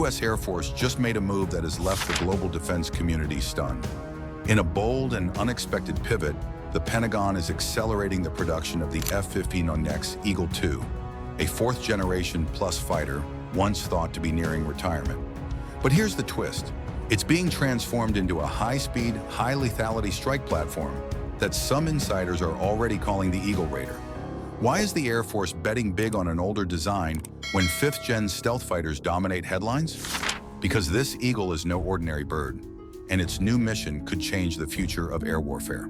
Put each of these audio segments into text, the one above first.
U.S. Air Force just made a move that has left the global defense community stunned. In a bold and unexpected pivot, the Pentagon is accelerating the production of the F-15EX Eagle II, a fourth-generation plus fighter once thought to be nearing retirement. But here's the twist. It's being transformed into a high-speed, high-lethality strike platform that some insiders are already calling the Eagle Raider. Why is the Air Force betting big on an older design when fifth-gen stealth fighters dominate headlines? Because this Eagle is no ordinary bird, and its new mission could change the future of air warfare.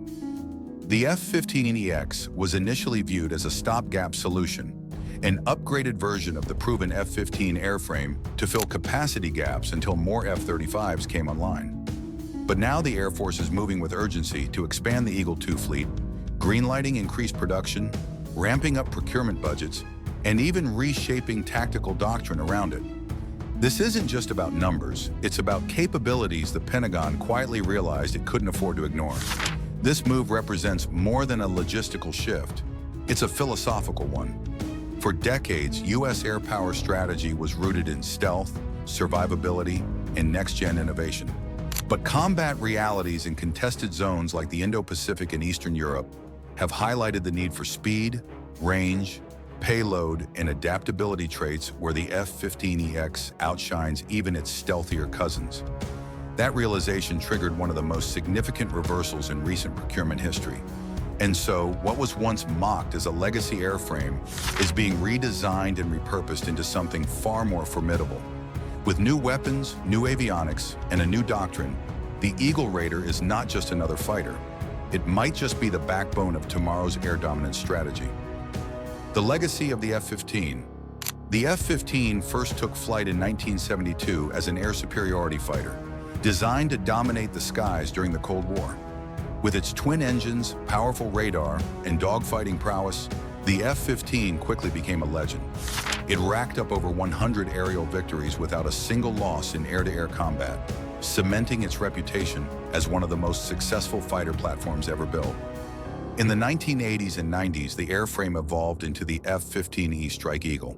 The F-15EX was initially viewed as a stopgap solution, an upgraded version of the proven F-15 airframe to fill capacity gaps until more F-35s came online. But now the Air Force is moving with urgency to expand the Eagle II fleet, greenlighting increased production, ramping up procurement budgets, and even reshaping tactical doctrine around it. This isn't just about numbers, it's about capabilities the Pentagon quietly realized it couldn't afford to ignore. This move represents more than a logistical shift. It's a philosophical one. For decades, U.S. air power strategy was rooted in stealth, survivability, and next-gen innovation. But combat realities in contested zones like the Indo-Pacific and Eastern Europe have highlighted the need for speed, range, payload, and adaptability traits where the F-15EX outshines even its stealthier cousins. That realization triggered one of the most significant reversals in recent procurement history. And so, what was once mocked as a legacy airframe is being redesigned and repurposed into something far more formidable. With new weapons, new avionics, and a new doctrine, the Eagle Raider is not just another fighter. It might just be the backbone of tomorrow's air dominance strategy. The legacy of the F-15. The F-15 first took flight in 1972 as an air superiority fighter, designed to dominate the skies during the Cold War. With its twin engines, powerful radar, and dogfighting prowess, the F-15 quickly became a legend. It racked up over 100 aerial victories without a single loss in air-to-air combat, cementing its reputation as one of the most successful fighter platforms ever built. In the 1980s and 90s, the airframe evolved into the F-15E Strike Eagle,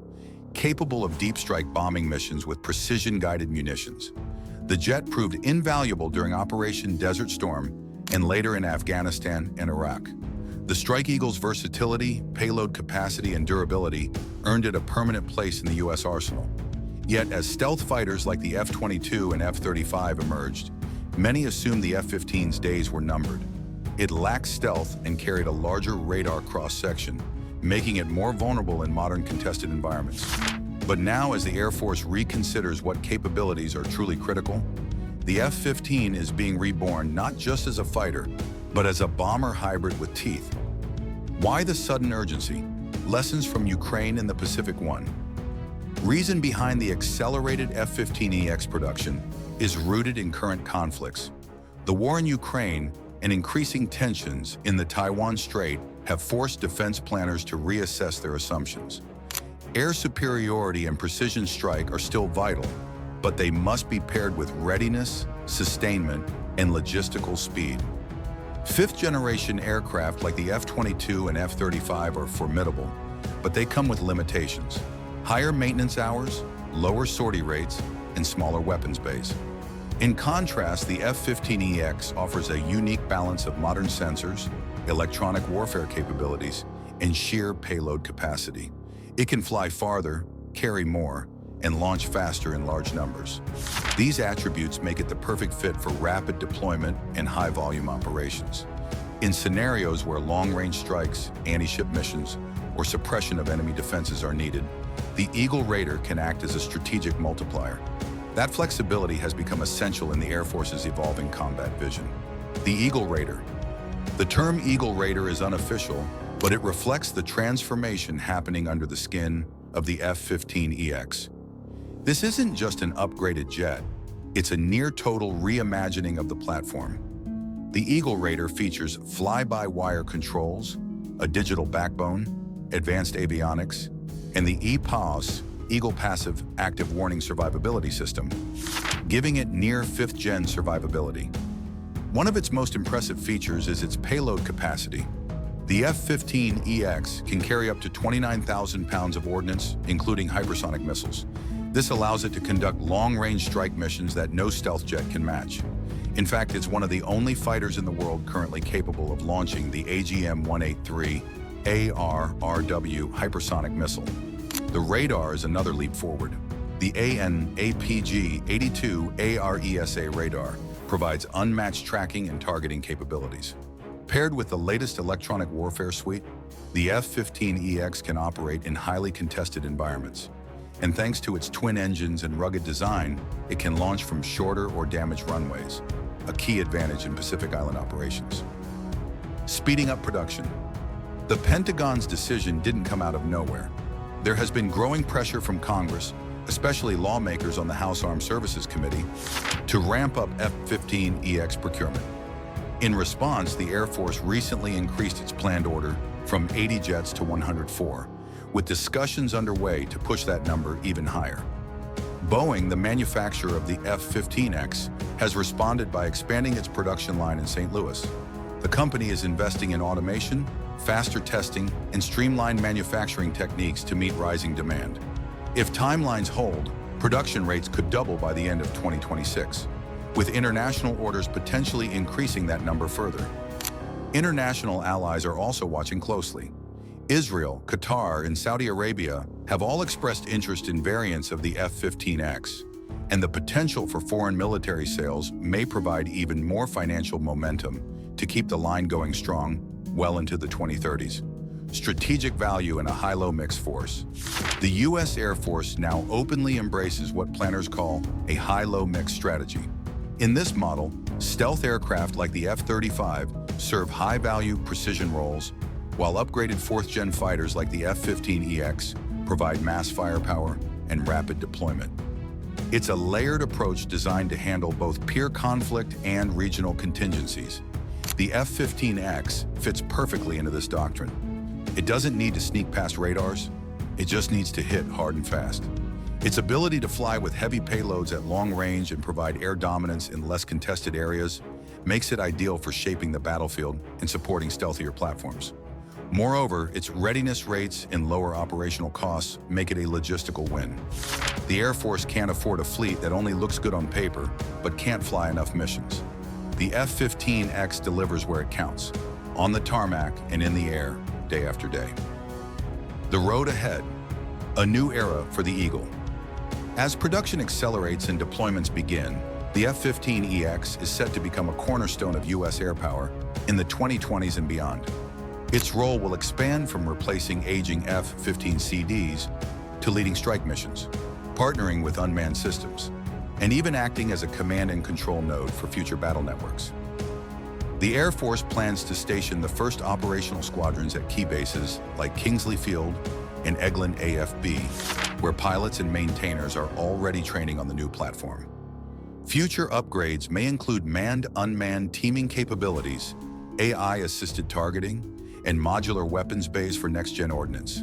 capable of deep strike bombing missions with precision-guided munitions. The jet proved invaluable during Operation Desert Storm and later in Afghanistan and Iraq. The Strike Eagle's versatility, payload capacity, and durability earned it a permanent place in the U.S. arsenal. Yet, as stealth fighters like the F-22 and F-35 emerged, many assumed the F-15's days were numbered. It lacked stealth and carried a larger radar cross-section, making it more vulnerable in modern contested environments. But now, as the Air Force reconsiders what capabilities are truly critical, the F-15 is being reborn not just as a fighter, but as a bomber hybrid with teeth. Why the sudden urgency? Lessons from Ukraine and the Pacific One. Reason behind the accelerated F-15EX production is rooted in current conflicts. The war in Ukraine and increasing tensions in the Taiwan Strait have forced defense planners to reassess their assumptions. Air superiority and precision strike are still vital, but they must be paired with readiness, sustainment, and logistical speed. Fifth-generation aircraft like the F-22 and F-35 are formidable, but they come with limitations. Higher maintenance hours, lower sortie rates, and smaller weapons bays. In contrast, the F-15EX offers a unique balance of modern sensors, electronic warfare capabilities, and sheer payload capacity. It can fly farther, carry more, and launch faster in large numbers. These attributes make it the perfect fit for rapid deployment and high-volume operations. In scenarios where long-range strikes, anti-ship missions, or suppression of enemy defenses are needed, the Eagle Raider can act as a strategic multiplier. That flexibility has become essential in the Air Force's evolving combat vision. The Eagle Raider. The term Eagle Raider is unofficial, but it reflects the transformation happening under the skin of the F-15EX. This isn't just an upgraded jet, it's a near-total reimagining of the platform. The Eagle Raider features fly-by-wire controls, a digital backbone, advanced avionics, and the EPAS, Eagle Passive Active Warning Survivability System, giving it near fifth-gen survivability. One of its most impressive features is its payload capacity. The F-15EX can carry up to 29,000 pounds of ordnance, including hypersonic missiles. This allows it to conduct long-range strike missions that no stealth jet can match. In fact, it's one of the only fighters in the world currently capable of launching the AGM-183 ARRW hypersonic missile. The radar is another leap forward. The AN/APG-82 ARESA radar provides unmatched tracking and targeting capabilities. Paired with the latest electronic warfare suite, the F-15EX can operate in highly contested environments. And thanks to its twin engines and rugged design, it can launch from shorter or damaged runways, a key advantage in Pacific Island operations. Speeding up production. The Pentagon's decision didn't come out of nowhere. There has been growing pressure from Congress, especially lawmakers on the House Armed Services Committee, to ramp up F-15EX procurement. In response, the Air Force recently increased its planned order from 80 jets to 104, with discussions underway to push that number even higher. Boeing, the manufacturer of the F-15X, has responded by expanding its production line in St. Louis. The company is investing in automation, faster testing, and streamlined manufacturing techniques to meet rising demand. If timelines hold, production rates could double by the end of 2026, with international orders potentially increasing that number further. International allies are also watching closely. Israel, Qatar, and Saudi Arabia have all expressed interest in variants of the F-15X, and the potential for foreign military sales may provide even more financial momentum to keep the line going strong well into the 2030s. Strategic value in a high-low mix force. The U.S. Air Force now openly embraces what planners call a high-low mix strategy. In this model, stealth aircraft like the F-35 serve high-value precision roles, while upgraded fourth-gen fighters like the F-15EX provide mass firepower and rapid deployment. It's a layered approach designed to handle both peer conflict and regional contingencies. The F-15X fits perfectly into this doctrine. It doesn't need to sneak past radars, it just needs to hit hard and fast. Its ability to fly with heavy payloads at long range and provide air dominance in less contested areas makes it ideal for shaping the battlefield and supporting stealthier platforms. Moreover, its readiness rates and lower operational costs make it a logistical win. The Air Force can't afford a fleet that only looks good on paper, but can't fly enough missions. The F-15X delivers where it counts, on the tarmac and in the air, day after day. The road ahead, a new era for the Eagle. As production accelerates and deployments begin, the F-15EX is set to become a cornerstone of U.S. air power in the 2020s and beyond. Its role will expand from replacing aging F-15CDs to leading strike missions, partnering with unmanned systems, and even acting as a command and control node for future battle networks. The Air Force plans to station the first operational squadrons at key bases like Kingsley Field and Eglin AFB, where pilots and maintainers are already training on the new platform. Future upgrades may include manned-unmanned teaming capabilities, AI-assisted targeting, and modular weapons bays for next-gen ordnance.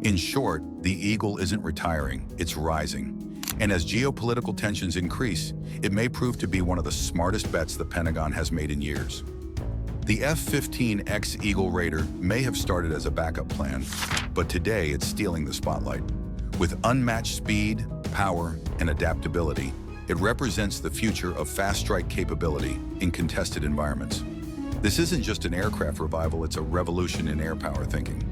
In short, the Eagle isn't retiring, it's rising. And as geopolitical tensions increase, it may prove to be one of the smartest bets the Pentagon has made in years. The F-15EX Eagle Raider may have started as a backup plan, but today it's stealing the spotlight. With unmatched speed, power, and adaptability, it represents the future of fast strike capability in contested environments. This isn't just an aircraft revival, it's a revolution in air power thinking.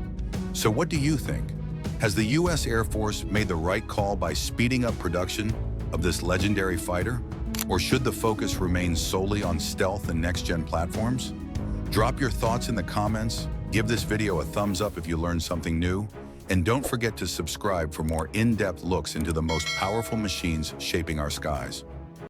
So what do you think? Has the U.S. Air Force made the right call by speeding up production of this legendary fighter? Or should the focus remain solely on stealth and next-gen platforms? Drop your thoughts in the comments, give this video a thumbs up if you learned something new, and don't forget to subscribe for more in-depth looks into the most powerful machines shaping our skies.